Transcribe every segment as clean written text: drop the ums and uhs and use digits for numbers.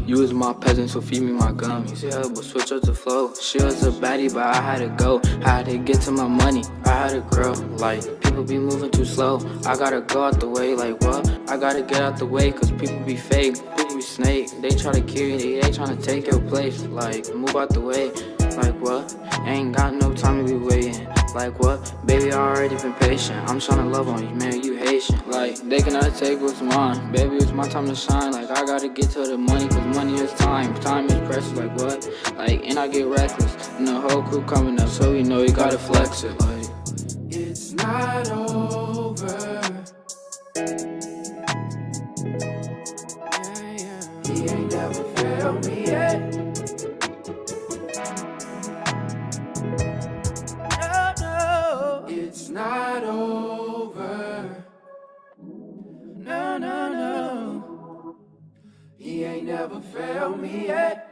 You was my peasant, so feed me my gummies. Yeah, but switch up the flow. She was a baddie, but I had to go. I had to get to my money, I had to grow. Like, people be moving too slow. I gotta go out the way, like what? I gotta get out the way, cause people be fake, people be snake. They try to kill you, they tryna take your place. Like, move out the way, like what? Ain't got no time to be waiting. Like what? Baby, I already been patient. I'm tryna love on you, man, you Haitian. Like, they cannot take what's mine. Baby, it's my time to shine. Like, I gotta get to the money, cause money is time. Time is precious, like what? Like, and I get reckless. And the whole crew coming up, so we know you gotta flex it. Like, it's not over. He ain't never failed me yet. No, it's not over. No, he ain't never failed me yet.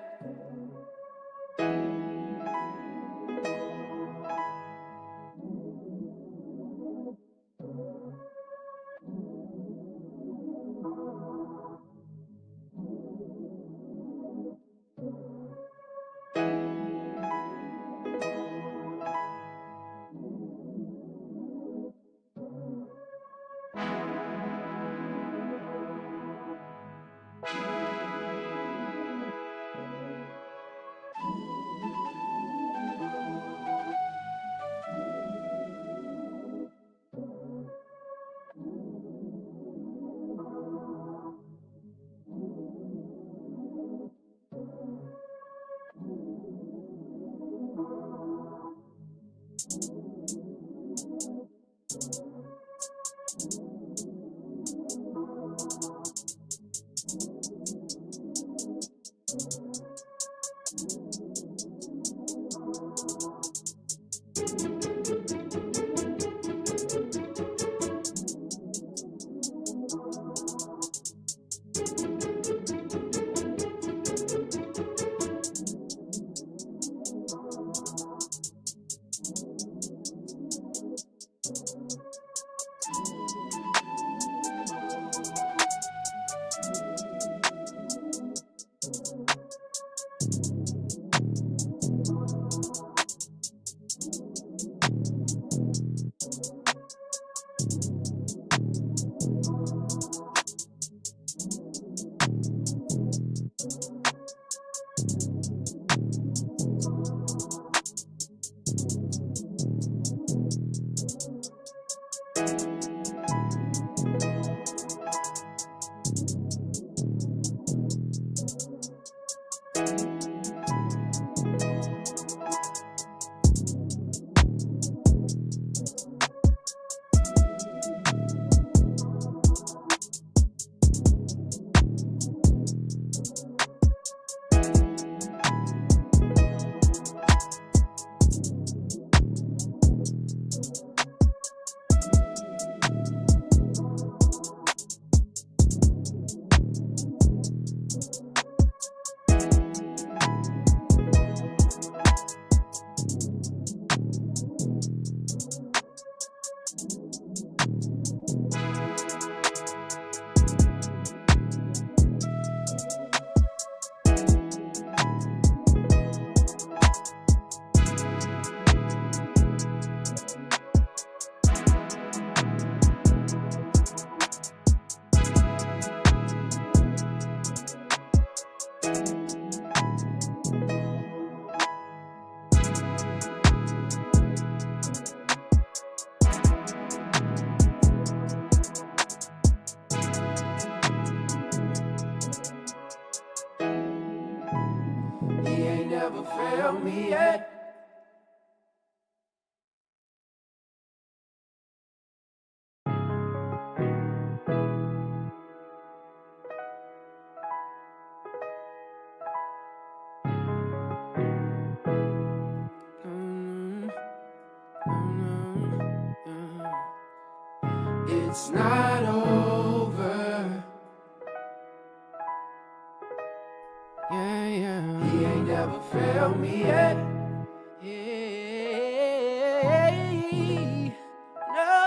He ain't never failed me yet. It's not over. Yeah. He ain't never failed me yet.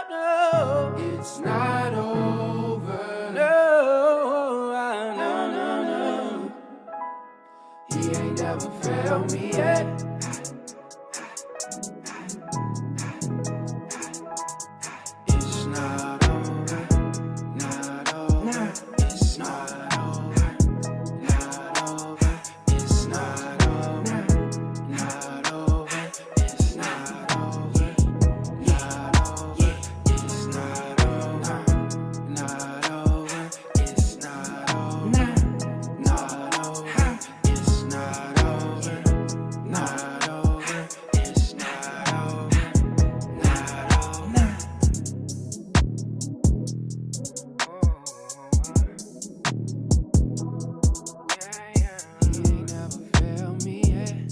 No, it's not over. No. He ain't never failed me yet. It's not over, not over. It's not over, not over. It's not over, not over. It's not over, not over. It's not over, not over. It's not over, not over. It's not over, not over. It's not over, not over. He ain't never failed me yet.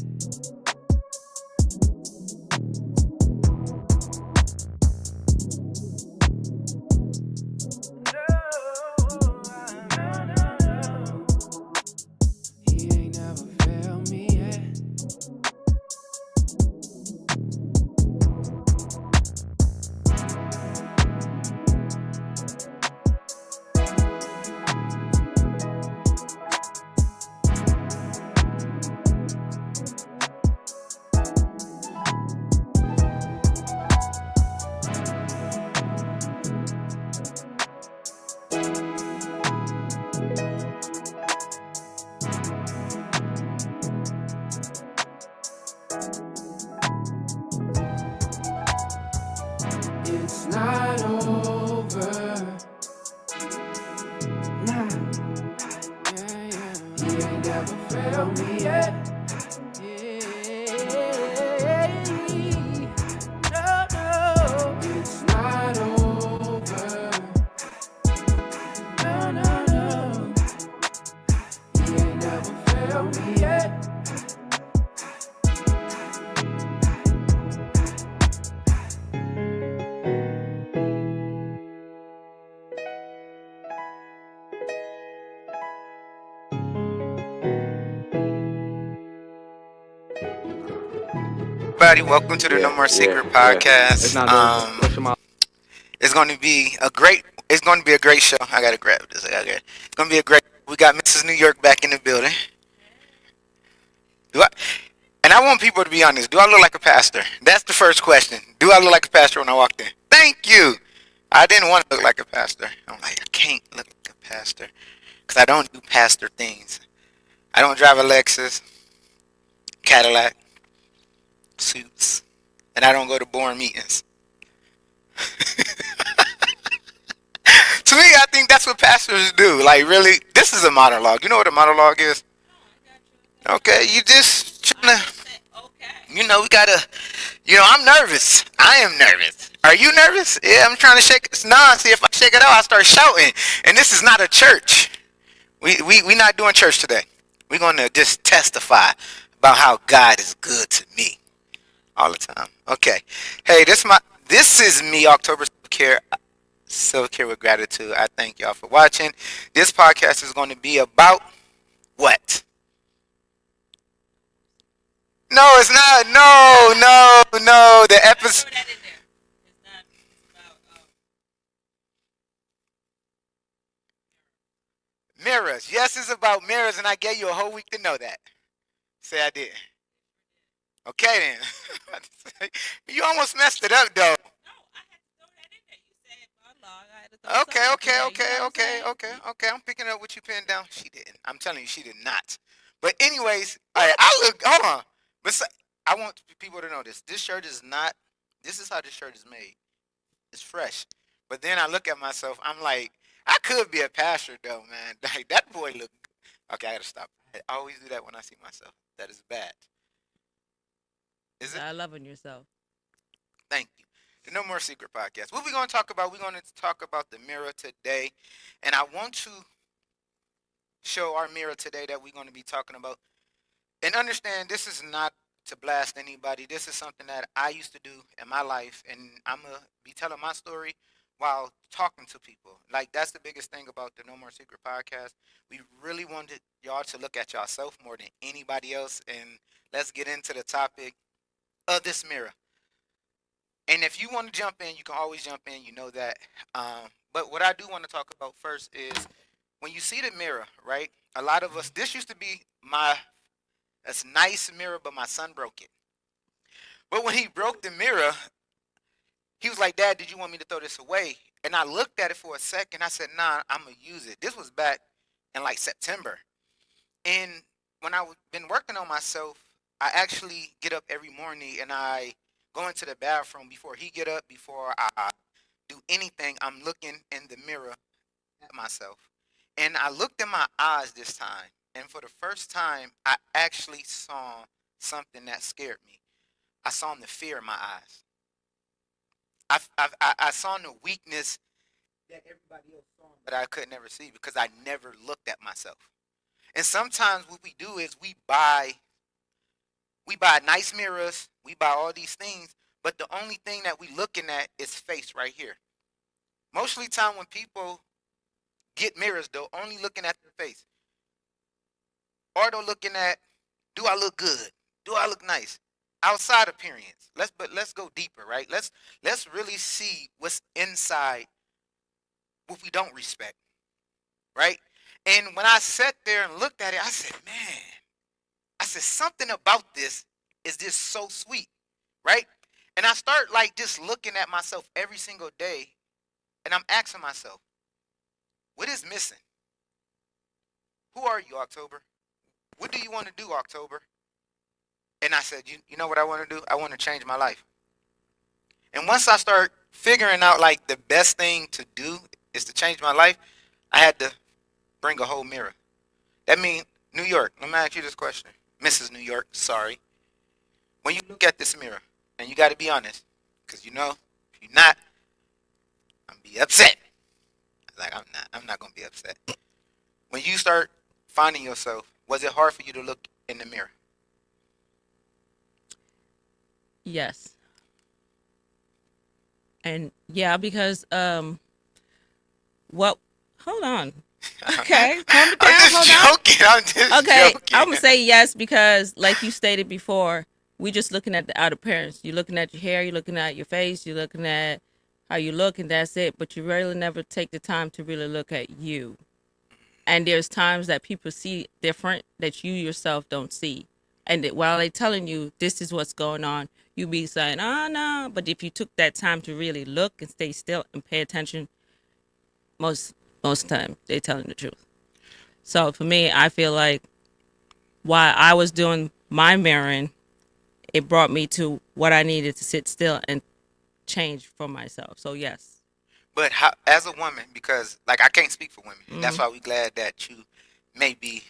He ain't never failed me yet. It's not over. Nah. He ain't never failed me yet. No, no. It's not over. No, no, no. He ain't never failed me yet. Everybody, welcome to the No More Secret podcast. It's going to be a great. It's going to be a great show. I gotta grab this. It's going to be a great. We got Mrs. New York back in the building. And I want people to be honest. Do I look like a pastor? That's the first question. Do I look like a pastor when I walked in? Thank you. I didn't want to look like a pastor. I'm like, I can't look like a pastor because I don't do pastor things. I don't drive a Lexus, Cadillac, suits, and I don't go to boring meetings. To me, I think that's what pastors do. Like, really, this is a monologue. You know what a monologue is? Okay, you just trying to, we gotta, I'm nervous. I am nervous. Are you nervous? Yeah, I'm trying to shake it. Nah, see, if I shake it out, I start shouting. And this is not a church. We not doing church today. We're going to just testify about how God is good to me all the time. Okay. Hey, this is me, October Self-Care with Gratitude. I thank y'all for watching. This podcast is going to be about what? No, it's not. No. The episode. Mirrors. Yes, it's about mirrors, and I gave you a whole week to know that. Say I did. Okay, then. You almost messed it up, though. Okay. I'm picking up what you pinned down. She didn't. I'm telling you, she did not. But anyways, hold on. But I want people to know this. This shirt is not, this is how this shirt is made. It's fresh. But then I look at myself, I'm like, I could be a pastor though, man. Like, that boy look, okay, I gotta stop. I always do that when I see myself. That is bad. Is it? I loving yourself. Thank you. The No More Secret podcast. What we going to talk about? We're going to talk about the mirror today. And I want to show our mirror today that we're going to be talking about. And understand, this is not to blast anybody. This is something that I used to do in my life. And I'm going to be telling my story while talking to people. Like, that's the biggest thing about the No More Secret podcast. We really wanted y'all to look at yourself more than anybody else. And let's get into the topic of this mirror. And if you want to jump in, you can always jump in. You know that. But what I do want to talk about first is when you see the mirror, right? A lot of us, this used to be my It's a nice mirror, but my son broke it. But when he broke the mirror, he was like, "Dad, did you want me to throw this away?" And I looked at it for a second. I said, "Nah, I'm gonna use it." This was back in like September. And when been working on myself, I actually get up every morning and I go into the bathroom before he get up, before I do anything. I'm looking in the mirror at myself. And I looked in my eyes this time. And for the first time, I actually saw something that scared me. I saw the fear in my eyes. I saw the weakness that everybody else saw, but I could never see because I never looked at myself. And sometimes what we do is we buy nice mirrors, we buy all these things, but the only thing that we looking at is face right here. Mostly time when people get mirrors, they're only looking at their face. Or they're looking at, do I look good? Do I look nice? Outside appearance. Let's go deeper, right? Let's really see what's inside what we don't respect, right? And when I sat there and looked at it, I said, man, I said something about this is just so sweet, right? And I start like just looking at myself every single day, and I'm asking myself, what is missing? Who are you, October? What do you want to do, October? And I said, you know what I want to do? I want to change my life. And once I start figuring out like the best thing to do is to change my life, I had to bring a whole mirror. That means New York. Let me ask you this question, Mrs. New York. Sorry. When you look at this mirror, and you got to be honest, because if you're not, I'm gonna be upset. Like I'm not gonna be upset. When you start finding yourself, was it hard for you to look in the mirror? Yes. And yeah, because what hold on. Okay, calm it down. I'm Hold just on. joking. I'm just Okay, joking. I'm gonna say yes because, like you stated before, we just looking at the outer appearance. You're looking at your hair, you're looking at your face, you're looking at how you look, and that's it. But you really never take the time to really look at you. And there's times that people see different that you yourself don't see. And that while they telling you this is what's going on, you be saying, "Oh no." But if you took that time to really look and stay still and pay attention, most most of the time they telling the truth. So for me, I feel like while I was doing my mirroring, it brought me to what I needed to sit still and change for myself. So yes. But how, as a woman, because like I can't speak for women, and that's why we glad that you may be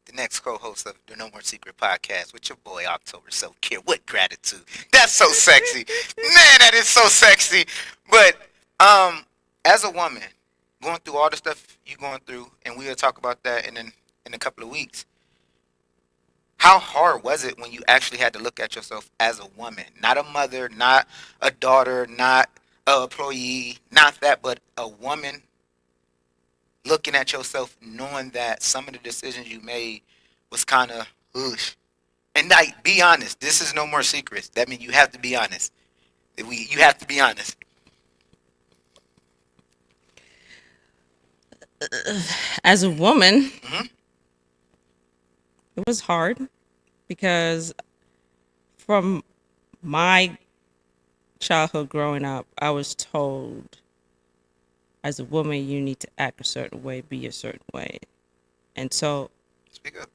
the next co-host of the No More Secret podcast with your boy October Self Care. What gratitude! That's so sexy, man. That is so sexy. But as a woman, going through all the stuff you're going through, and we'll talk about that in a couple of weeks. How hard was it when you actually had to look at yourself as a woman, not a mother, not a daughter, not an employee, not that, but a woman looking at yourself, knowing that some of the decisions you made was kind of oosh. And like, be honest. This is no more secrets. That means you have to be honest. You have to be honest. As a woman, Hmm. it was hard because from my childhood growing up, I was told as a woman, you need to act a certain way, be a certain way. And so Speak up.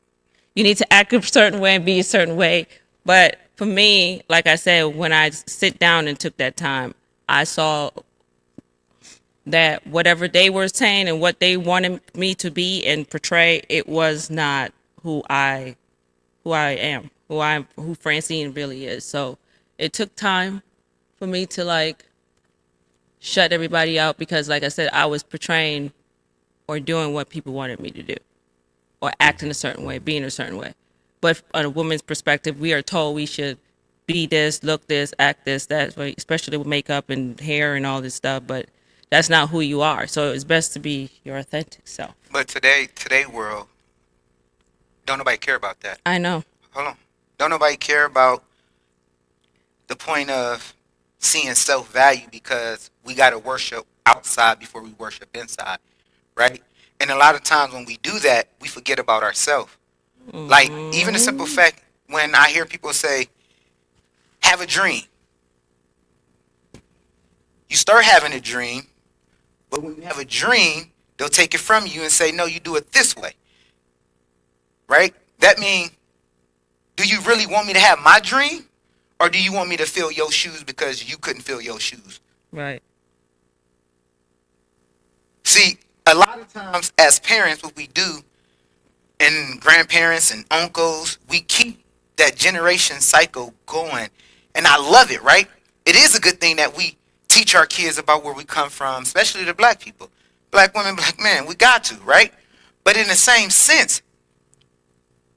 you need to act a certain way and be a certain way. But for me, like I said, when I sit down and took that time, I saw that whatever they were saying and what they wanted me to be and portray, it was not who Francine really is. So it took time for me to like shut everybody out because, like I said, I was portraying or doing what people wanted me to do or acting a certain way, being a certain way. But on a woman's perspective, we are told we should be this, look this, act this, that way, especially with makeup and hair and all this stuff. But that's not who you are. So it's best to be your authentic self. But today world, don't nobody care about that. I know. Hold on. Don't nobody care about the point of seeing self-value because we got to worship outside before we worship inside, right? And a lot of times when we do that, we forget about ourselves. Like, even the simple fact, when I hear people say, have a dream. You start having a dream, but when you have a dream, they'll take it from you and say, no, you do it this way. Right? That means, do you really want me to have my dream? Or do you want me to fill your shoes because you couldn't fill your shoes? Right. See, a lot of times as parents, what we do, and grandparents and uncles, we keep that generation cycle going. And I love it, right? It is a good thing that we teach our kids about where we come from, especially the black people. Black women, black men, we got to, right? But in the same sense,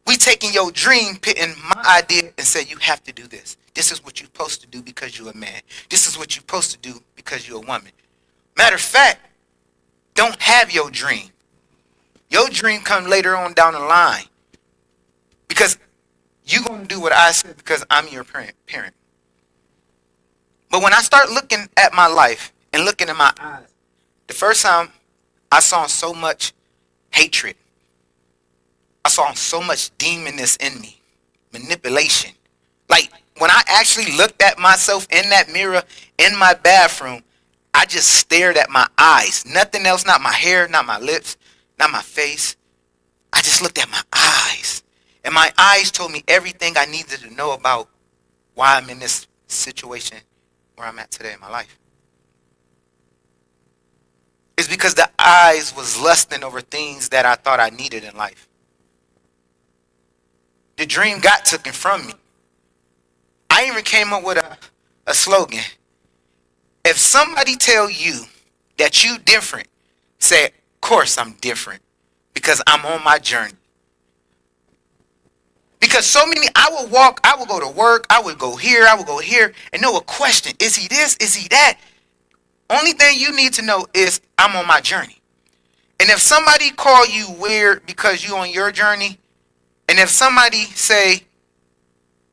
we taking your dream, pitting my idea and say, you have to do this. This is what you're supposed to do because you're a man. This is what you're supposed to do because you're a woman. Matter of fact, don't have your dream. Your dream come later on down the line. Because you're going to do what I said because I'm your parent. But when I start looking at my life and looking in my eyes, the first time I saw so much hatred. I saw so much demonness in me. Manipulation. Like, when I actually looked at myself in that mirror in my bathroom, I just stared at my eyes. Nothing else, not my hair, not my lips, not my face. I just looked at my eyes. And my eyes told me everything I needed to know about why I'm in this situation where I'm at today in my life. It's because the eyes was lusting over things that I thought I needed in life. The dream got taken from me. I even came up with a slogan. If somebody tell you that you different, say, of course I'm different because I'm on my journey. Because so many, I would go to work, I would go here, and no question, is he this, is he that? Only thing you need to know is I'm on my journey. And if somebody call you weird because you on your journey, and if somebody say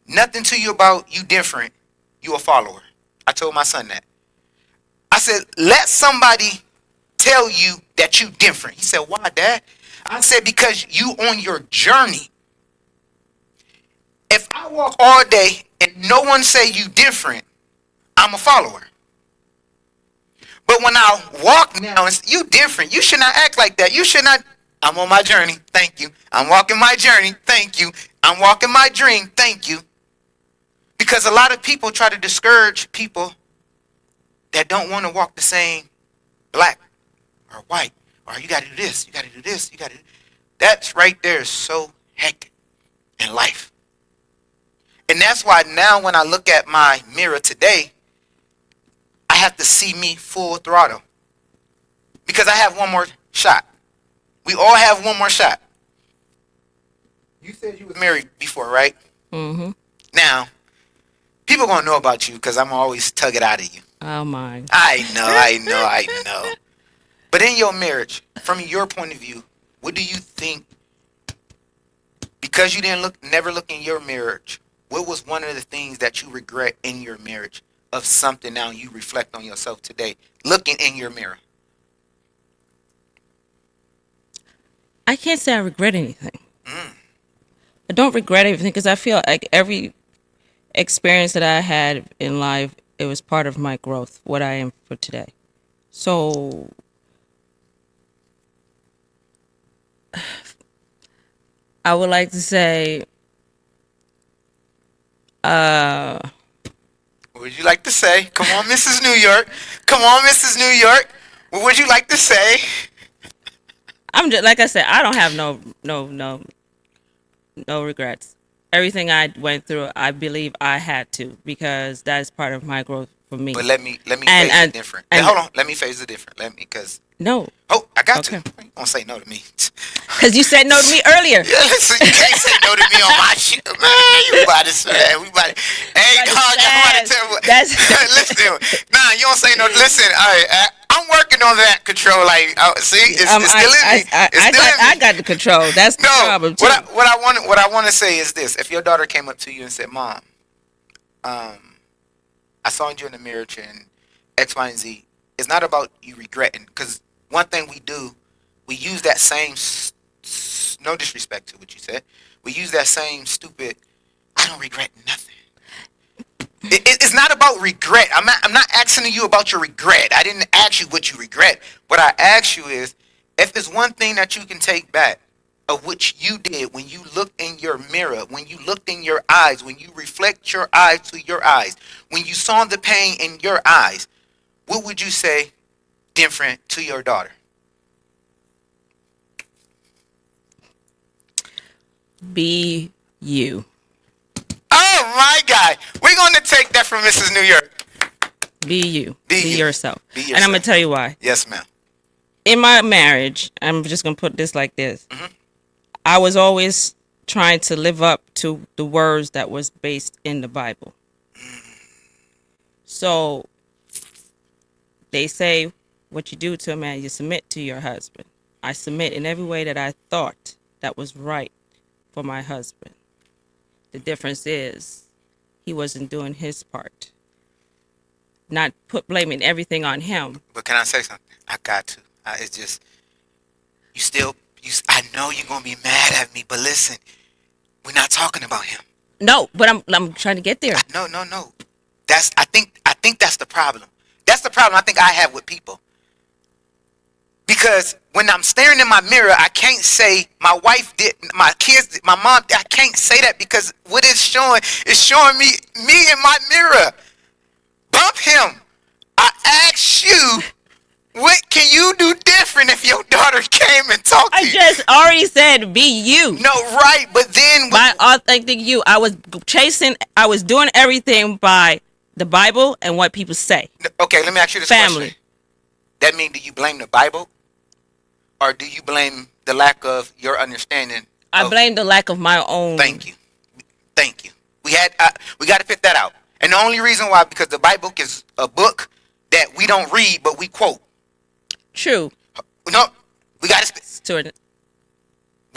nothing to you about you different, you a follower. I told my son that. I said, let somebody tell you that you different. He said, why, Dad? I said, because you on your journey. If I walk all day and no one say you different, I'm a follower. But when I walk now, it's you different. You should not act like that. You should not. I'm on my journey. Thank you. I'm walking my journey. Thank you. I'm walking my dream. Thank you. Because a lot of people try to discourage people that don't want to walk the same black or white. Or you got to do this. You got to do this. You got to. That's right there is so hectic in life. And that's why now when I look at my mirror today, I have to see me full throttle. Because I have one more shot. We all have one more shot. You said you was married before, right? Mm-hmm. Now, people going to know about you because I'm always tug it out of you. Oh, my. I know. But in your marriage, from your point of view, what do you think, because you never look in your marriage, what was one of the things that you regret in your marriage of something now you reflect on yourself today, looking in your mirror? I can't say I regret anything. I don't regret anything because I feel like every experience that I had in life, it was part of my growth, what I am for today. So I would like to say, What would you like to say? Come on, Mrs. New York. Come on, Mrs. New York. What would you like to say? I'm just, like I said, I don't have no regrets. Everything I went through, I believe I had to, because that is part of my growth for me. But let me And- phase and- it different. and- Hold on. Let me phase it different. Because No, I got Okay. to. You don't say no to me. because you said no to me earlier. Yeah, listen, you can't say no to me on my shit, man. You about to say, we about to. Hey, That's dog, I'm about to tell you. That's- Listen, nah, you don't say no. Listen, all right, I'm working on that control. Like, see, it's still in me. It's still in me. I got the control. That's the No, problem too. what I want to say is this: if your daughter came up to you and said, "Mom, I saw you in the mirror and X, Y, and Z," it's not about you regretting. Because one thing we do, we use that same, no disrespect to what you said, we use that same stupid I don't regret nothing. It's not about regret. I'm not asking you about your regret. I didn't ask you what you regret. What I asked you is, if there's one thing that you can take back of which you did when you looked in your mirror, when you looked in your eyes, when you reflect your eyes to your eyes, when you saw the pain in your eyes, what would you say different to your daughter? Be you. Oh my God. We're going to take that from Mrs. New York. Be you. Be Be you. yourself. Be And I'm going yourself. to tell you why. Yes, ma'am. In my marriage, I'm just going to put this like this. Mhm. I was always trying to live up to the words that was based in the Bible. So they say what you do to a man, you submit to your husband. I submit in every way that I thought that was right for my husband. The difference is he wasn't doing his part. Not blaming everything on him. But can I say something? I got to. It's just, I know you're going to be mad at me, but listen, we're not talking about him. No, but I'm trying to get there. No. I think that's the problem. That's the problem I think I have with people. Because when I'm staring in my mirror, I can't say my wife did, my kids did, my mom, I can't say that because what it's showing me in my mirror. Bump him. I ask you, what can you do different if your daughter came and talked to I you? just already said be you. No, right, but then My authentic you. I was doing everything by the Bible and what people say. okay, let me ask you this Family. question. That mean, do you blame the Bible, or do you blame the lack of your understanding? I blame the lack of my own. Thank you. We got to fit that out. And the only reason why, because the Bible is a book that we don't read, but we quote. True. No, we got to. To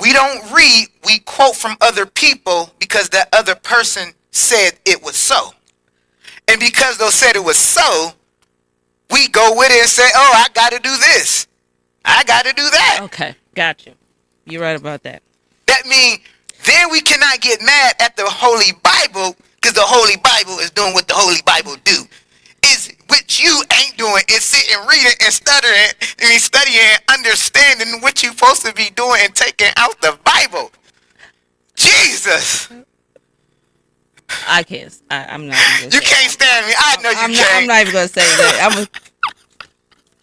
We don't read. We quote from other people because that other person said it was so, and because they said it was so, we go with it and say, "Oh, I got to do this. I got to do that." Okay, got you. You're right about that. That means then we cannot get mad at the Holy Bible because the Holy Bible is doing what the Holy Bible do. Is what you ain't doing is sitting, reading, and studying, and understanding what you're supposed to be doing and taking out the Bible. Jesus, I can't. I'm not. Even you can't stand me. I know you can't. I'm not even gonna say that.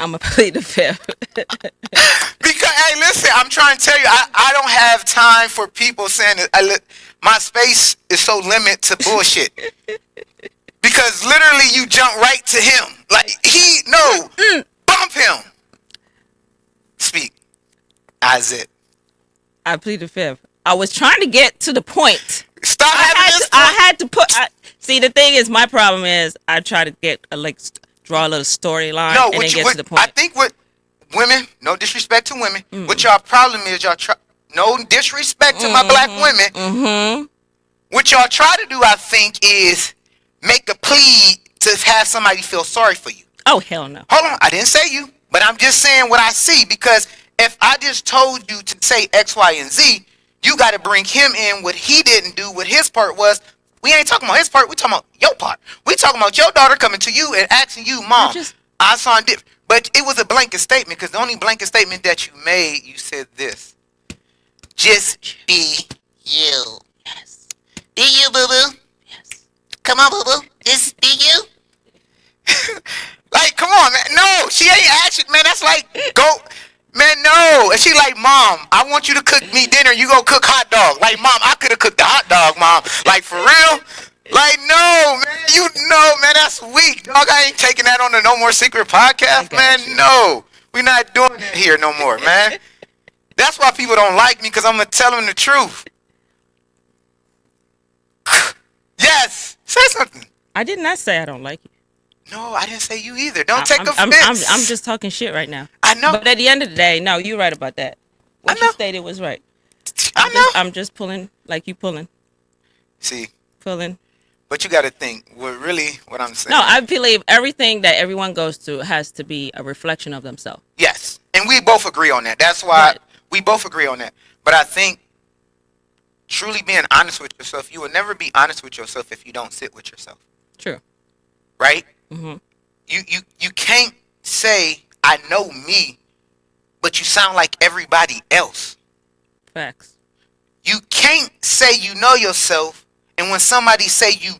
I'm a plead the fifth. Because, hey, listen, I'm trying to tell you, I don't have time for people saying that my space is so limited to bullshit. Because literally you jump right to him. Like, bump him. Speak. Isaac. I plead the fifth. I was trying to get to the point. Stop having this I had to put. See, the thing is, my problem is I try to get draw a little storyline and then get to the point. I think what women, no disrespect to women, what y'all problem is no disrespect to my black women. Mm-hmm. What y'all try to do, I think, is make a plea to have somebody feel sorry for you. Oh, hell no. Hold on, I didn't say you, but I'm just saying what I see, because if I just told you to say X, Y, and Z, you got to bring him in what he didn't do, what his part was. We ain't talking about his part, we talking about your part. We talking about your daughter coming to you and asking you, Mom, I saw it different. But it was a blanket statement, because the only blanket statement that you made, you said this. Just be you. Yes. Be you, boo-boo. Yes. Come on, boo-boo. Just be you. Like, come on, man. No, she ain't action, man. That's like, go. Man, no. And she like, Mom, I want you to cook me dinner. You go cook hot dog. Like, Mom, I could have cooked the hot dog, Mom. Like, for real? Like, no, man. You know, man, that's weak. Dog, I ain't taking that on the No More Secret podcast, man. No. We not doing that here no more, man. That's why people don't like me, because I'm going to tell them the truth. Yes. Say something. I did not say I don't like you. No, I didn't say you either. Don't take offense. I'm just talking shit right now. I know. But at the end of the day, no, you're right about that. What I know. you stated was right. I know. I'm just pulling like you pulling. See, Pulling. but you got to think. What I'm saying. No, I believe everything that everyone goes through has to be a reflection of themselves. Yes, and we both agree on that. That's why Right. we both agree on that. But I think truly being honest with yourself, you will never be honest with yourself if you don't sit with yourself. True. Right? Mm-hmm. You can't say I know me, but you sound like everybody else. Facts. You can't say you know yourself, and when somebody say you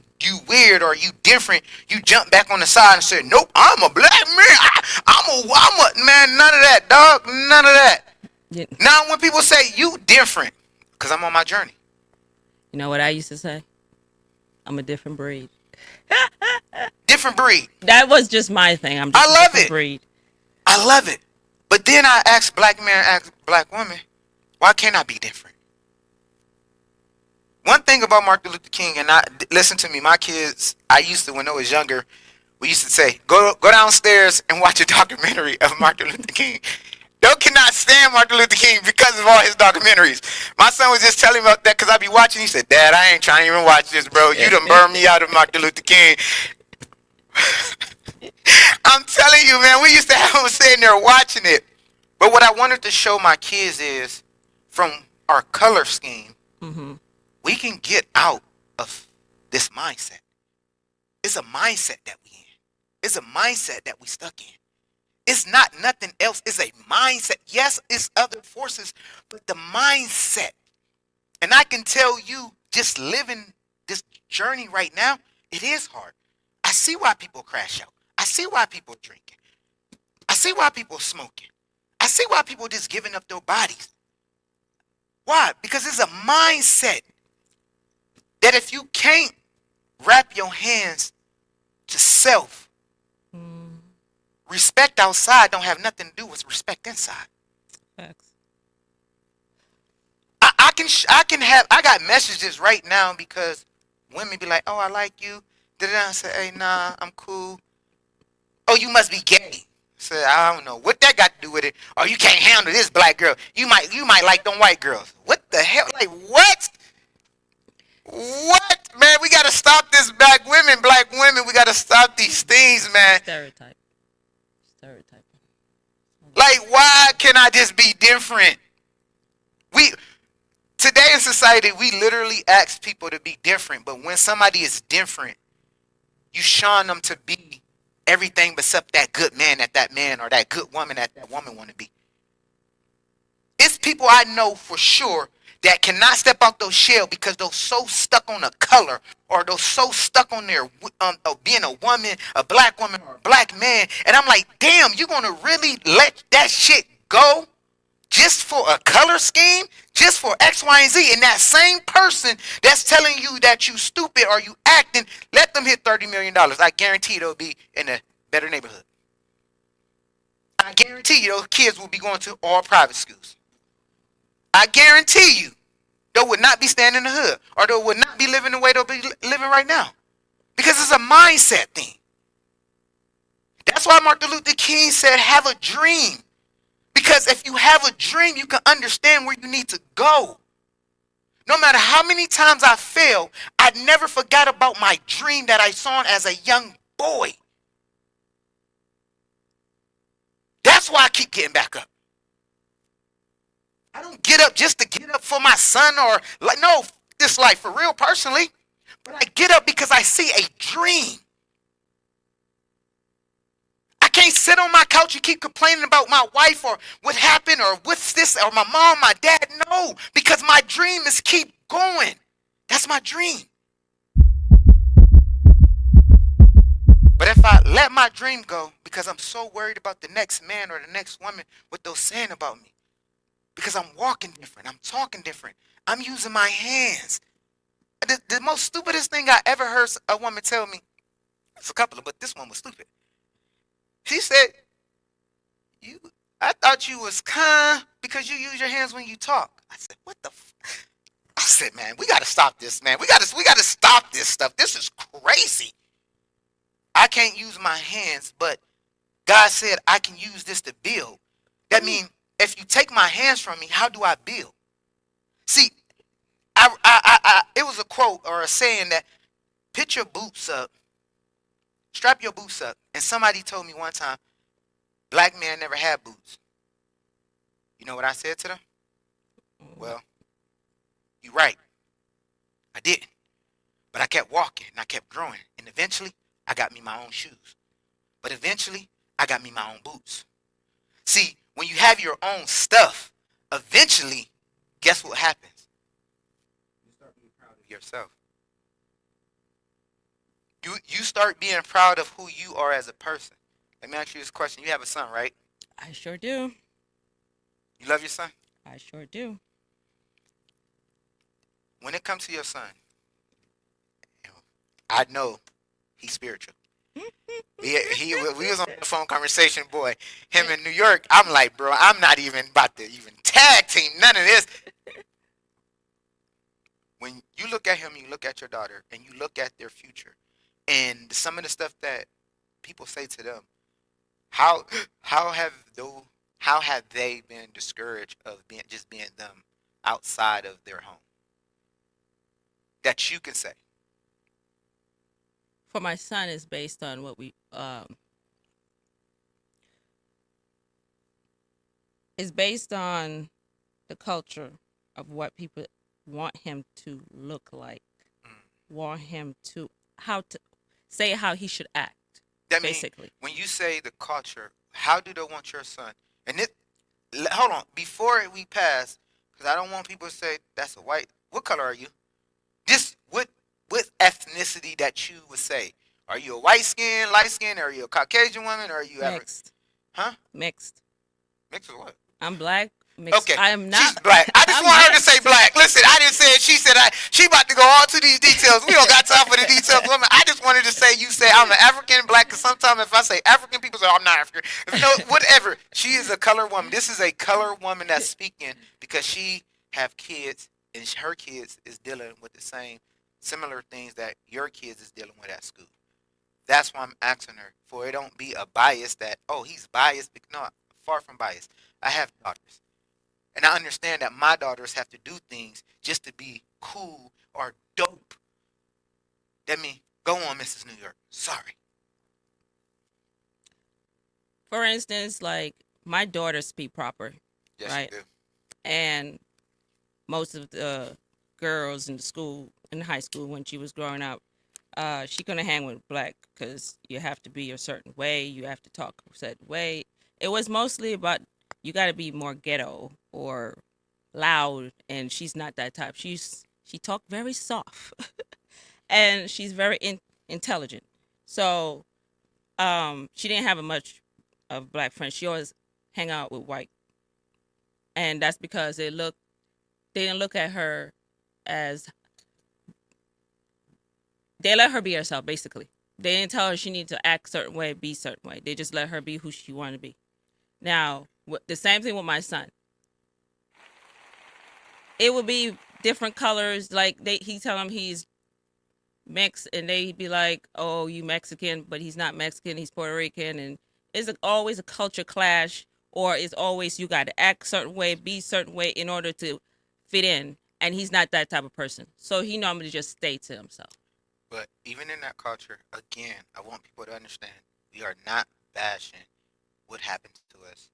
weird or you different, you jump back on the side and say, nope, I'm a black man. I'm a man. None of that, dog. None of that. Yeah. Now when people say you different, because I'm on my journey. You know what I used to say? I'm a different breed. Different breed. That was just my thing. I'm just I a love different it. breed. I love it. But then I ask black man, ask black woman, why can't I be different? One thing about Martin Luther King, and listen to me, my kids, I used to, when I was younger, we used to say, go downstairs and watch a documentary of Martin Luther King. They cannot stand Martin Luther King because of all his documentaries. My son was just telling me about that because I be watching. He said, Dad, I ain't trying to even watch this, bro. You done burned me out of Martin Luther King. I'm telling you, man, we used to have him sitting there watching it. But what I wanted to show my kids is, from our color scheme, Mm-hmm. we can get out of this mindset. It's a mindset that we in. It's a mindset that we stuck in. It's not nothing else. It's a mindset. Yes, it's other forces, but the mindset. And I can tell you, just living this journey right now, it is hard. I see why people crash out. I see why people drinking. I see why people smoking. I see why people just giving up their bodies. Why? Because it's a mindset that if you can't wrap your hands to self, respect outside don't have nothing to do with respect inside. Facts. I got messages right now because women be like, oh, I like you. I say, hey, nah, I'm cool. Oh, you must be gay. So I don't know what that got to do with it. Oh, you can't handle this black girl. You might like them white girls. What the hell? Like what? What, man? We gotta stop this black women. We gotta stop these things, man. Stereotype. Like, why can I just be different? Today in society, we literally ask people to be different, but when somebody is different, you shun them to be everything except that good man that man or that good woman that woman want to be. It's people I know for sure that cannot step out those shell because they're so stuck on a color or they're so stuck on their being a woman, a black woman or a black man. And I'm like, damn, you gonna really let that shit go just for a color scheme, just for X, Y, and Z? And that same person that's telling you that you stupid or you acting, let them hit $30 million. I guarantee they'll be in a better neighborhood. I guarantee you those kids will be going to all private schools. I guarantee you they would not be staying in the hood or they would not be living the way they'll be living right now. Because it's a mindset thing. That's why Martin Luther King said, have a dream. Because if you have a dream, you can understand where you need to go. No matter how many times I failed, I never forgot about my dream that I saw as a young boy. That's why I keep getting back up. I don't get up just to get up for my son or like, no, this life for real personally. But I get up because I see a dream. I can't sit on my couch and keep complaining about my wife or what happened or what's this or my mom, my dad. No, because my dream is keep going. That's my dream. But if I let my dream go because I'm so worried about the next man or the next woman, what they're saying about me, because I'm walking different, I'm talking different, I'm using my hands. The most stupidest thing I ever heard a woman tell me, it's a couple of, but this one was stupid. She said, I thought you was kind because you use your hands when you talk. I said, what the I said, man, we got to stop this, man. We got to stop this stuff. This is crazy. I can't use my hands, but God said I can use this to build. That means if you take my hands from me, how do I build? See, it was a quote or a saying that put your boots up, strap your boots up. And somebody told me one time, black men never had boots. You know what I said to them? Well, you're right. I didn't. But I kept walking and I kept growing. And eventually, I got me my own shoes. But eventually, I got me my own boots. See, when you have your own stuff, eventually, guess what happens? You start being proud of yourself. You start being proud of who you are as a person. Let me ask you this question. You have a son, right? I sure do. You love your son? I sure do. When it comes to your son, I know he's spiritual. We was on the phone conversation, boy. Him in New York, I'm like, bro, I'm not even about to even tag team none of this. When you look at him, you look at your daughter, and you look at their future, and some of the stuff that people say to them, how have they been discouraged of being them outside of their home? That you can say. For my son, is based on what is based on the culture of what people want him to look like, want him to how he should act. That basically. Mean, when you say the culture, how do they want your son? And hold on, before we pass, because I don't want people to say that's a white. What color are you? This what ethnicity that you would say? Are you a white skin, light skin? Are you a Caucasian woman? Or are you mixed? Huh? Mixed. Mixed with what? I'm black. Mixed. Okay. I am not. She's black. I just want her to say black. Listen, I didn't say it. She said she about to go all to these details. We don't got time for the details, woman. I just wanted to say you say I'm an African black, because sometimes if I say African, people say I'm not African. Whatever. She is a color woman. This is a color woman that's speaking because she have kids, and her kids is dealing with the same similar things that your kids is dealing with at school. That's why I'm asking her, for it don't be a bias that, oh, he's biased. No, far from bias. I have daughters. And I understand that my daughters have to do things just to be cool or dope. That means, go on, Mrs. New York. Sorry. For instance, like, my daughters speak proper. Yes, right? you do. And most of the girls in the school, in high school, when she was growing up, she couldn't hang with black because you have to be a certain way. You have to talk a certain way. It was mostly about you got to be more ghetto or loud, and she's not that type. She talked very soft, and she's very intelligent. So she didn't have a much of black friends. She always hang out with white, and that's because they didn't look at her as, they let her be herself. Basically, they didn't tell her she needed to act a certain way, be a certain way. They just let her be who she wanted to be. Now, the same thing with my son. It would be different colors. Like he tell him he's mixed, and they'd be like, "Oh, you Mexican," but he's not Mexican. He's Puerto Rican, and it's always a culture clash, or it's always you got to act a certain way, be a certain way in order to fit in. And he's not that type of person, so he normally just stay to himself. But even in that culture, again, I want people to understand we are not bashing what happened to us.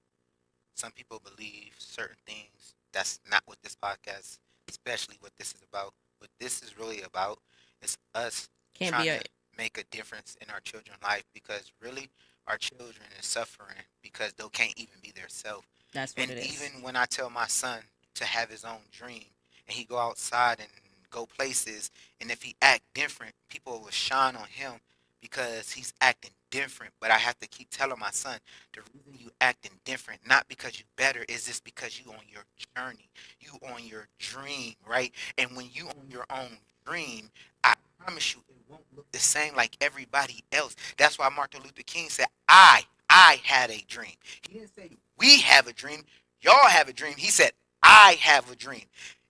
Some people believe certain things. That's not what this podcast, especially what this is about. What this is really about is us trying to make a difference in our children's life, because really our children is suffering because they can't even be their self. That's what and it is. Even when I tell my son to have his own dream and he go outside and go places, and if he act different, people will shine on him because he's acting different. But I have to keep telling my son, the reason you acting different, not because you better, is just because you on your journey, you on your dream, right? And when you on your own dream, I promise you, it won't look the same like everybody else. That's why Martin Luther King said, I had a dream. He didn't say we have a dream, y'all have a dream. He said, I have a dream.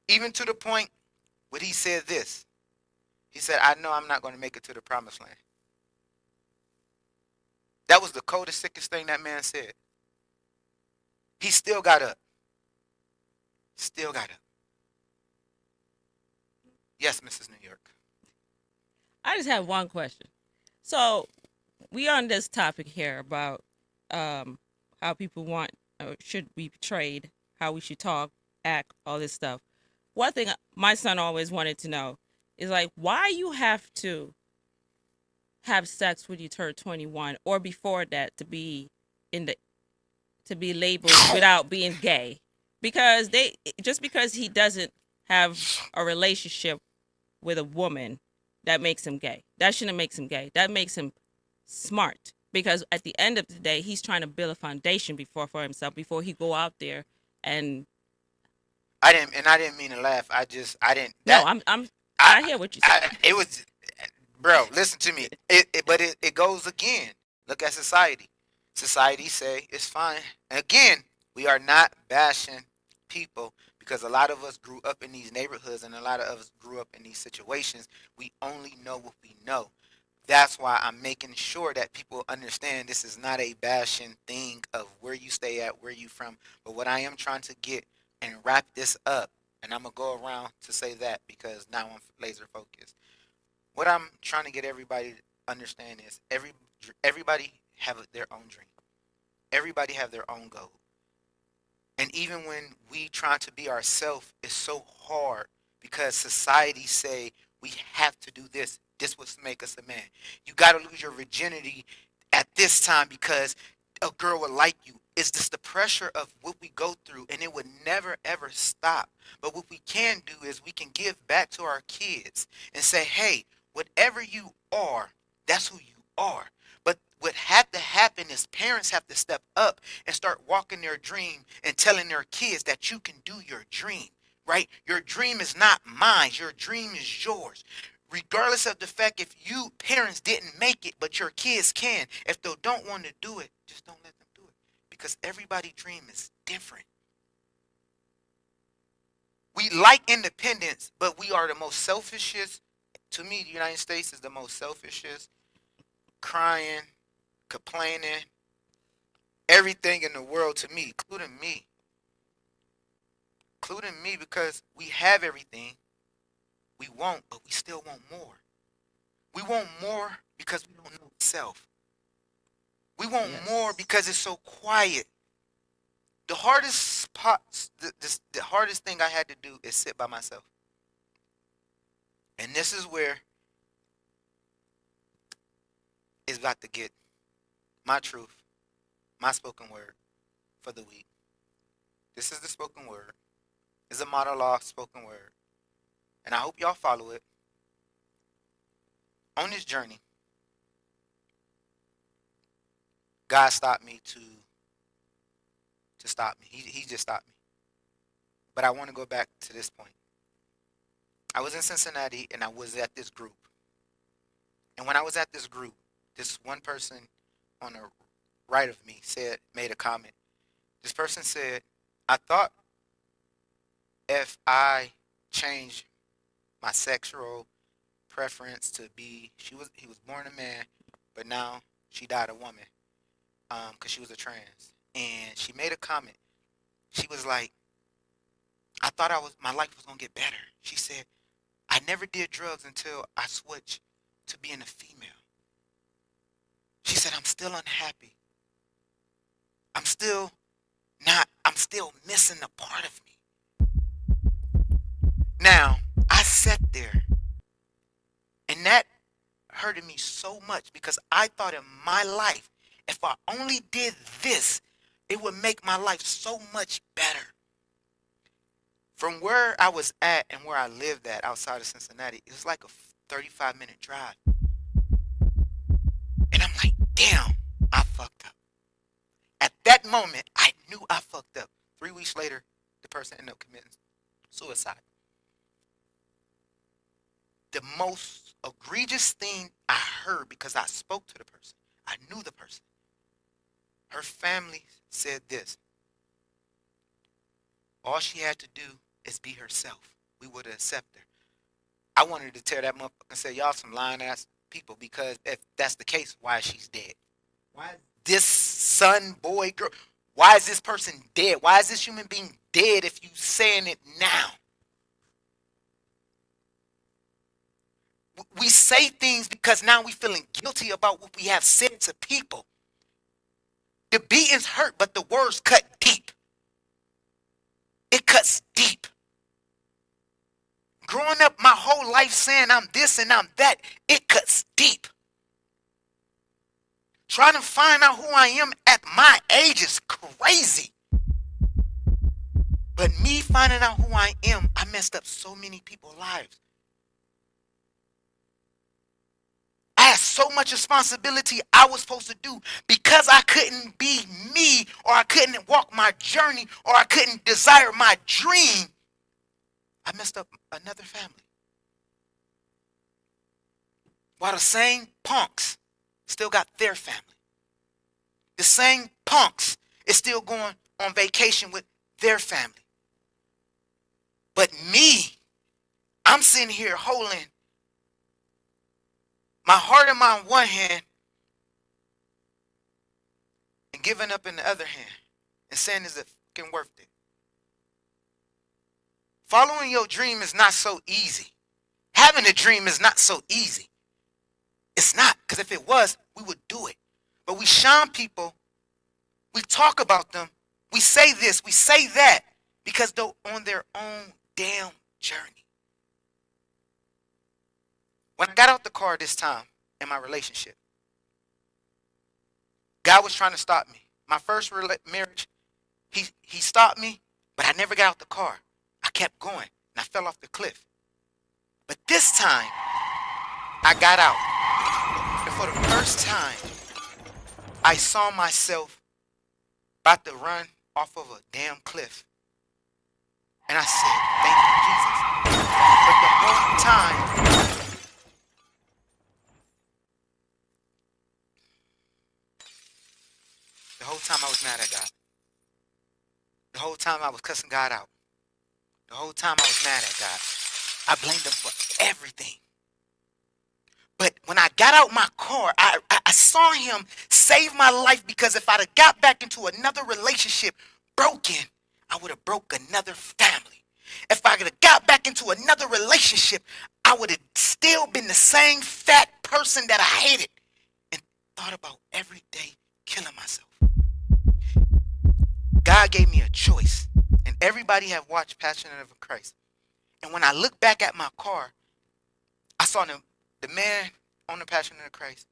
Even to the point when he said this, he said, I know I'm not going to make it to the promised land. That was the coldest, sickest thing that man said. He still got up. Still got up. Yes, Mrs. New York. I just have one question. So we on this topic here about how people want or should be portrayed, how we should talk, act, all this stuff. One thing my son always wanted to know It's like, why you have to have sex when you turn 21 or before that to be in the to be labeled without being gay? Because they just because he doesn't have a relationship with a woman, that makes him gay. That shouldn't make him gay. That makes him smart. Because at the end of the day, he's trying to build a foundation before for himself before he go out there and I didn't mean to laugh. I didn't no, that I hear what you're saying. it was, bro. Listen to me. But it goes again. Look at society. Society say it's fine. And again, we are not bashing people because a lot of us grew up in these neighborhoods and a lot of us grew up in these situations. We only know what we know. That's why I'm making sure that people understand this is not a bashing thing of where you stay at, where you from. But what I am trying to get and wrap this up, and I'm gonna go around to say that because now I'm laser focused. What I'm trying to get everybody to understand is everybody have their own dream. Everybody have their own goal. And even when we try to be ourselves, it's so hard because society say we have to do this. This will make us a man. You got to lose your virginity at this time because a girl would like you. It's just the pressure of what we go through, and it would never ever stop. But what we can do is we can give back to our kids and say, hey, whatever you are, that's who you are. But what had to happen is parents have to step up and start walking their dream and telling their kids that you can do your dream, right? Your dream is not mine. Your dream is yours. Regardless of the fact if you parents didn't make it, but your kids can. If they don't want to do it, just don't let them do it. Because everybody's dream is different. We like independence, but we are the most selfishest. To me, the United States is the most selfishest, crying, complaining, everything in the world to me, including me. Including me because we have everything we want, but we still want more. We want more because we don't know self. We want more Yes. because it's so quiet. The hardest part, the hardest thing I had to do is sit by myself. And this is where it's about to get my truth, my spoken word for the week. This is the spoken word. It's a model law spoken word. And I hope y'all follow it. On this journey, God stopped me to stop me. He just stopped me. But I want to go back to this point. I was in Cincinnati and I was at this group. And when I was at this group, this one person on the right of me made a comment. This person said, I thought if I changed my sexual preference to be, he was born a man, but now she died a woman, because she was a trans. And she made a comment. She was like, I thought my life was gonna get better. She said, I never did drugs until I switched to being a female. She said, I'm still unhappy. I'm still missing a part of me. Now, I sat there and that hurted me so much because I thought in my life, if I only did this, it would make my life so much better. From where I was at and where I lived at outside of Cincinnati, it was like a 35-minute drive. And I'm like, damn, I fucked up. At that moment, I knew I fucked up. 3 weeks later, the person ended up committing suicide. The most egregious thing I heard, because I spoke to the person, I knew the person. Her family said this. All she had to do is be herself. We would have accepted her. I wanted to tear that motherfucker and say, y'all some lying ass people, because if that's the case, why is she dead? Why is this son, boy, girl, why is this person dead? Why is this human being dead if you saying it now? We say things because now we feeling guilty about what we have said to people. The beatings hurt, but the words cut deep. It cuts deep. growing up my whole life saying I'm this and I'm that, it cuts deep. Trying to find out who I am at my age is crazy. But me finding out who I am, I messed up so many people's lives. I had so much responsibility I was supposed to do because I couldn't be me, or I couldn't walk my journey, or I couldn't desire my dream. I messed up another family. While the same punks still got their family. The same punks is still going on vacation with their family. But me, I'm sitting here holding my heart in my one hand and giving up in the other hand and saying, is it fucking worth it? Following your dream is not so easy. Having a dream is not so easy. It's not, because if it was, we would do it. But we shun people, we talk about them, we say this, we say that, because they're on their own damn journey. When I got out the car this time in my relationship, God was trying to stop me. My first marriage, he stopped me, but I never got out the car. I kept going, and I fell off the cliff. But this time, I got out. And for the first time, I saw myself about to run off of a damn cliff. And I said, thank you, Jesus. But the whole time I was mad at God. The whole time I was cussing God out. The whole time I was mad at God. I blamed him for everything. But when I got out my car, I saw him save my life, because if I'd have got back into another relationship broken, I would have broke another family. If I could have got back into another relationship, I would have still been the same fat person that I hated and thought about every day killing myself. God gave me a choice, and everybody have watched Passion of Christ. And when I look back at my car, I saw the man on the Passion of Christ.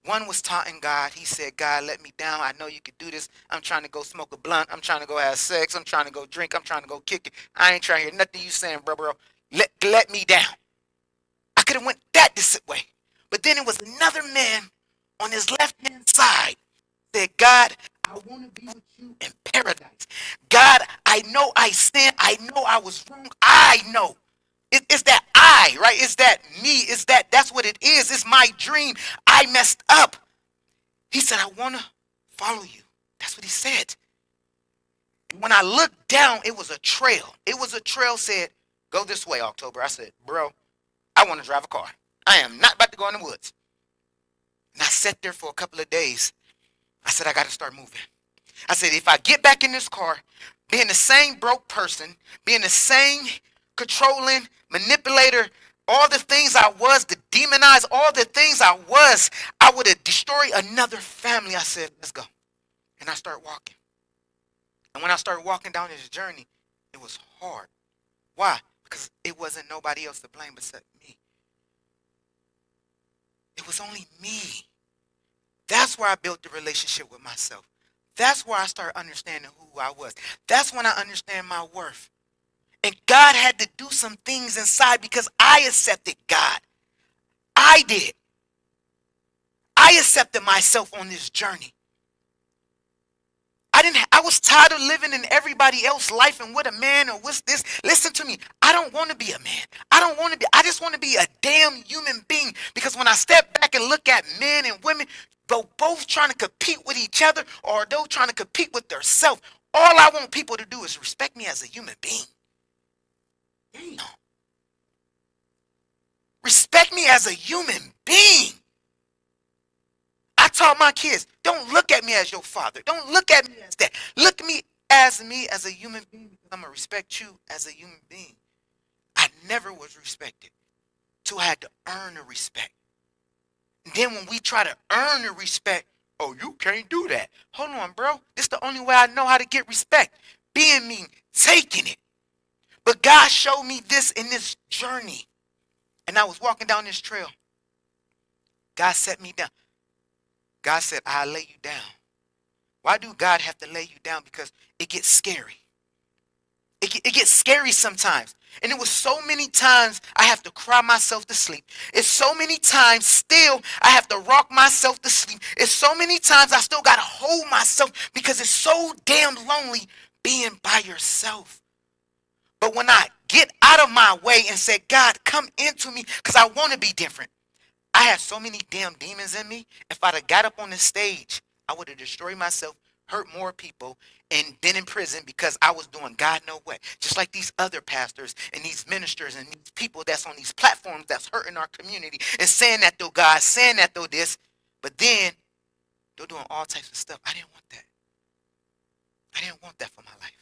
One was taunting God. He said, God, let me down. I know you could do this. I'm trying to go smoke a blunt. I'm trying to go have sex. I'm trying to go drink. I'm trying to go kick it. I ain't trying to hear nothing you saying, bro. Let me down. I could have went that way. But then it was another man on his left-hand side said, God, I want to be with you in paradise. God, I know I sinned. I know I was wrong. I know. It's that I, right? It's that me. That's what it is. It's my dream. I messed up. He said, I want to follow you. That's what he said. When I looked down, it was a trail. It was a trail said, go this way, October. I said, bro, I want to drive a car. I am not about to go in the woods. And I sat there for a couple of days. I said, I got to start moving. I said, if I get back in this car, being the same broke person, being the same controlling, manipulator, all the things I was, to demonize all the things I was, I would have destroyed another family. I said, let's go. And I started walking. And when I started walking down this journey, it was hard. Why? Because it wasn't nobody else to blame except me. It was only me. That's where I built the relationship with myself. That's where I started understanding who I was. That's when I understand my worth. And God had to do some things inside because I accepted God. I did. I accepted myself on this journey. I was tired of living in everybody else's life and what a man or what's this. Listen to me. I don't want to be a man. I just want to be a damn human being, because when I step back and look at men and women, they're both trying to compete with each other, or they're trying to compete with themselves. All I want people to do is respect me as a human being. Damn. Respect me as a human being. I taught my kids, don't look at me as your father. Don't look at me as that. Look at me as a human being, because I'm going to respect you as a human being. I never was respected, till I had to earn the respect. And then when we try to earn the respect, oh, you can't do that. Hold on, bro. This is the only way I know how to get respect. Being mean, taking it. But God showed me this in this journey. And I was walking down this trail. God set me down. God said, I'll lay you down. Why do God have to lay you down? Because it gets scary. It gets scary sometimes. And it was so many times I have to cry myself to sleep. It's so many times still I have to rock myself to sleep. It's so many times I still got to hold myself because it's so damn lonely being by yourself. But when I get out of my way and say, God, come into me because I want to be different. I had so many damn demons in me. If I'd have got up on the stage, I would have destroyed myself, hurt more people, and been in prison because I was doing God no way. Just like these other pastors and these ministers and these people that's on these platforms that's hurting our community and saying that they're God, saying that they're this, but then they're doing all types of stuff. I didn't want that. I didn't want that for my life.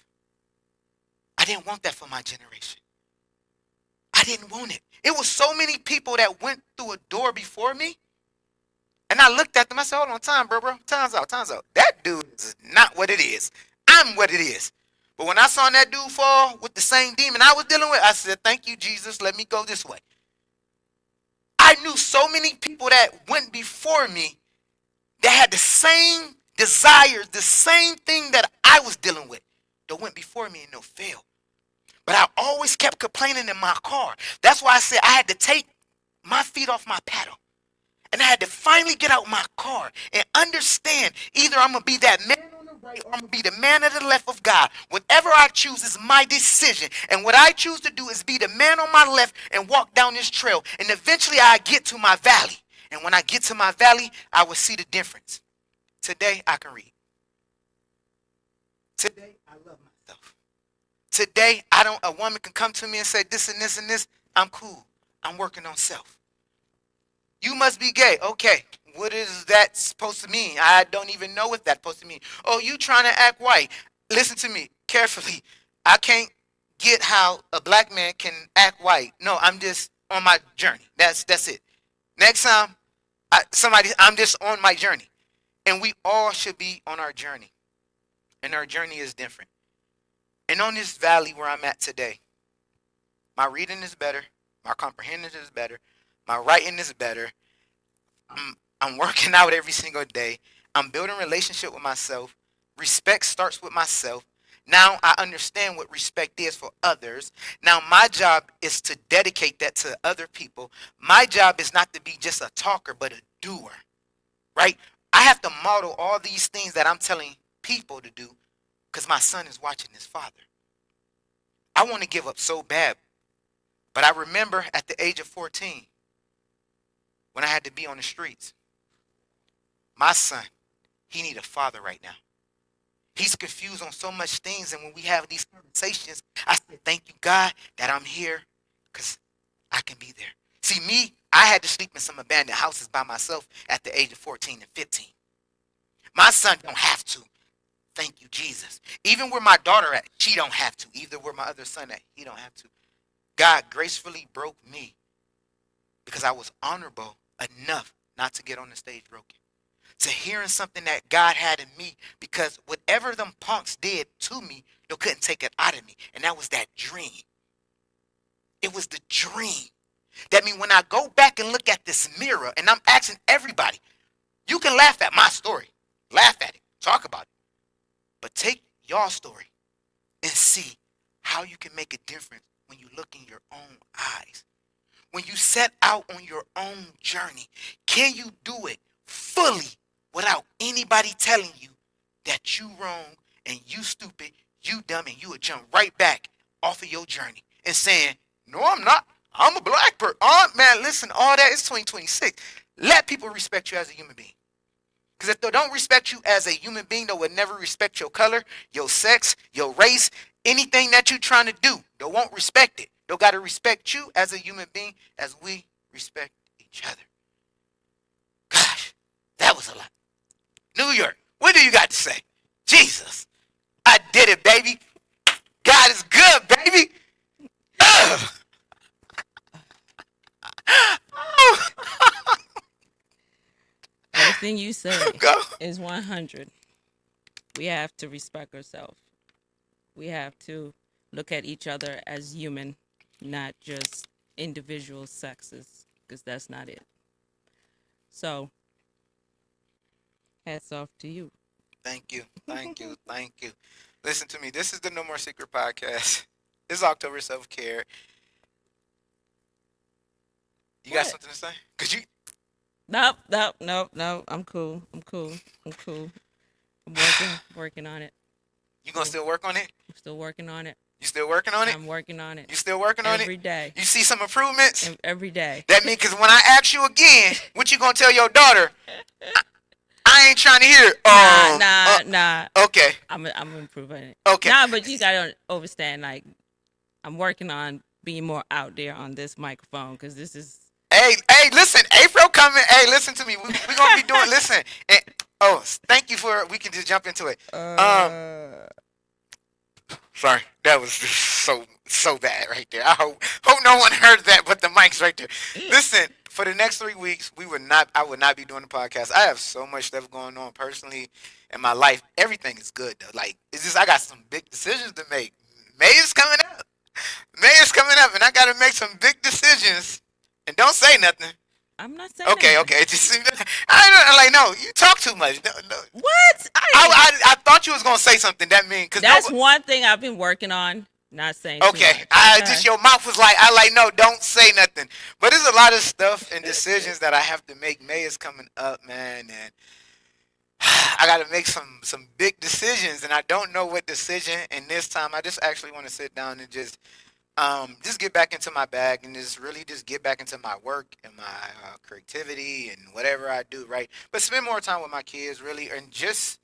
I didn't want that for my generation. I didn't want it. It was so many people that went through a door before me. And I looked at them. I said, hold on, bro. Time's out. That dude is not what it is. I'm what it is. But when I saw that dude fall with the same demon I was dealing with, I said, thank you, Jesus. Let me go this way. I knew so many people that went before me that had the same desires, the same thing that I was dealing with. They went before me and they'll fail. But I always kept complaining in my car. That's why I said I had to take my feet off my paddle. And I had to finally get out my car and understand either I'm going to be that man on the right or I'm going to be the man of the left of God. Whatever I choose is my decision. And what I choose to do is be the man on my left and walk down this trail. And eventually I get to my valley. And when I get to my valley, I will see the difference. Today I can read. Today I love myself. Today, a woman can come to me and say this and this and this. I'm cool. I'm working on self. You must be gay. Okay. What is that supposed to mean? I don't even know what that's supposed to mean. Oh, you trying to act white. Listen to me carefully. I can't get how a black man can act white. No, I'm just on my journey. That's it. Next time, I'm just on my journey. And we all should be on our journey. And our journey is different. And on this valley where I'm at today, my reading is better, my comprehension is better, my writing is better. I'm working out every single day. I'm building a relationship with myself. Respect starts with myself. Now I understand what respect is for others. Now my job is to dedicate that to other people. My job is not to be just a talker, but a doer, right? I have to model all these things that I'm telling people to do because my son is watching his father. I want to give up so bad. But I remember at the age of 14, when I had to be on the streets, my son, he need a father right now. He's confused on so much things. And when we have these conversations, I said, thank you, God, that I'm here because I can be there. See, me, I had to sleep in some abandoned houses by myself at the age of 14 and 15. My son don't have to. Thank you, Jesus. Even where my daughter at, she don't have to. Either where my other son at, he don't have to. God gracefully broke me because I was honorable enough not to get on the stage broken. To hearing something that God had in me because whatever them punks did to me, they couldn't take it out of me. And that was that dream. It was the dream. That means when I go back and look at this mirror and I'm asking everybody, you can laugh at my story. Laugh at it. Talk about it. But take your story and see how you can make a difference when you look in your own eyes. When you set out on your own journey, can you do it fully without anybody telling you that you wrong and you stupid, you dumb, and you would jump right back off of your journey and saying, no, I'm not. I'm a black person. Oh, man, listen, all that is 2026. Let people respect you as a human being. Because if they don't respect you as a human being, they will never respect your color, your sex, your race, anything that you're trying to do. They won't respect it. They got to respect you as a human being as we respect each other. Gosh, that was a lot. New York, what do you got to say? Jesus, I did it, baby. God is good, baby. Ugh. Everything you say Go. is 100. We have to respect ourselves. We have to look at each other as human, not just individual sexes, because that's not it. So, hats off to you. Thank you. Thank you. Thank you. Listen to me. This is the No More Secret podcast. This is October self-care. You got What? something to say? Cause you Nope. I'm cool. I'm working on it. you gonna still work on it? I'm still working on it. You still working on it? I'm working on it You still working on every it? day. You see some improvements? Every day. That mean, cause when I ask you again, what you gonna tell your daughter? I ain't trying to hear. Nah. Okay. I'm improving it. Okay. Nah, but you gotta understand. Like, I'm working on being more out there on this microphone because this is. Hey, listen, April coming. Hey, listen to me. We gonna be doing. Listen. And, thank you for. We can just jump into it. Sorry, that was just so bad right there. I hope no one heard that, but the mic's right there. Listen, for the next 3 weeks, I would not be doing the podcast. I have so much stuff going on personally in my life. Everything is good though. Like, it's just I got some big decisions to make. May is coming up, and I gotta make some big decisions. And don't say nothing. I'm not saying. Okay. Just no. You talk too much. No. What? I thought you was gonna say something. That mean because that's one thing I've been working on. Not saying. Too okay. much. Just your mouth was like no. Don't say nothing. But there's a lot of stuff and decisions that I have to make. May is coming up, man, and I got to make some big decisions, and I don't know what decision. And this time, I just actually want to sit down and just get back into my bag and just really just get back into my work and my creativity and whatever I do, right? But spend more time with my kids, really, and just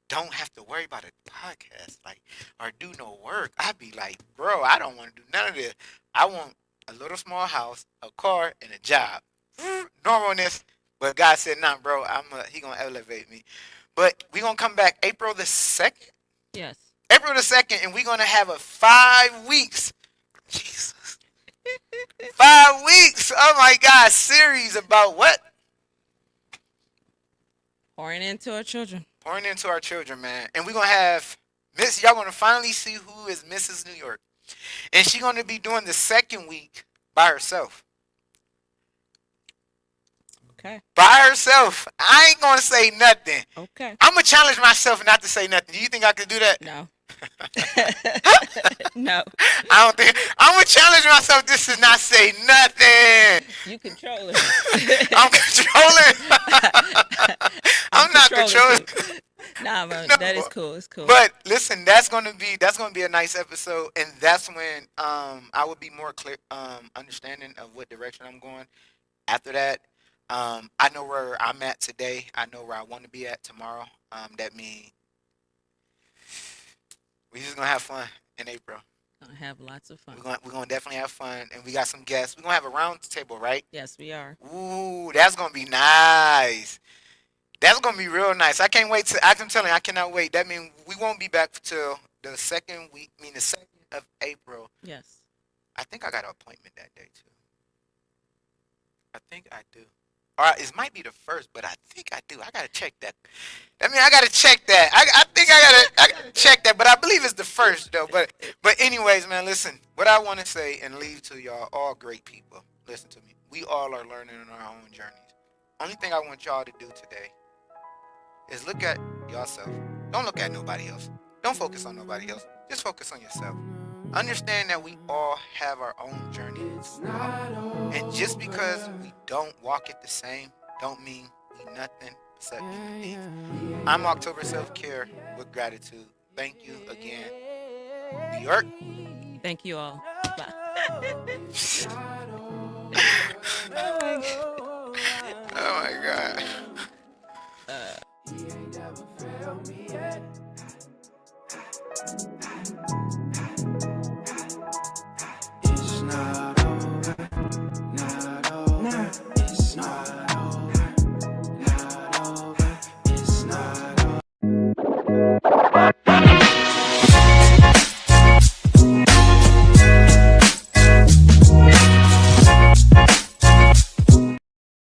don't have to worry about a podcast, like, or do no work. I'd be like, bro, I don't want to do none of this. I want a little small house, a car, and a job. Normalness, but God said, nah, bro, he gonna elevate me. But we gonna come back April the 2nd. Yes. April the 2nd, and we're gonna have a 5 weeks. Jesus. 5 weeks. Oh my God. Series about what? Pouring into our children. Pouring into our children, man. And we're gonna have y'all gonna finally see who is Mrs. New York. And she's gonna be doing the 2nd week by herself. Okay. By herself. I ain't gonna say nothing. Okay. I'm gonna challenge myself not to say nothing. Do you think I could do that? No. No. I don't think. I'm gonna challenge myself just to not say nothing. You control it. I'm controlling. I'm not controlling. Nah, man, No. that is cool. It's cool. But listen, that's gonna be a nice episode, and that's when I would be more clear understanding of what direction I'm going. After that, I know where I'm at today. I know where I want to be at tomorrow. That means we're just gonna have fun in April. Gonna have lots of fun. We're gonna definitely have fun, and we got some guests. We're gonna have a round table, right? Yes, we are. Ooh, that's gonna be nice. That's gonna be real nice. I can't wait to. I'm telling you, I cannot wait. That means we won't be back till the 2nd week. I mean, the 2nd of April. Yes. I think I got an appointment that day too. I think I do. All right, it might be the 1st, but I think I do. I gotta check that. I mean, I gotta check that. I think I gotta check that, but I believe it's the 1st though. But anyways, man, listen. What I want to say and leave to y'all, all great people. Listen to me. We all are learning in our own journeys. Only thing I want y'all to do today is look at yourself. Don't look at nobody else. Don't focus on nobody else. Just focus on yourself. Understand that we all have our own journey. And just because we don't walk it the same, don't mean we nothing except human beings. I'm October Self-Care with gratitude. Thank you again. New York. Thank you all. Bye. Oh my God. He ain't never failed me yet.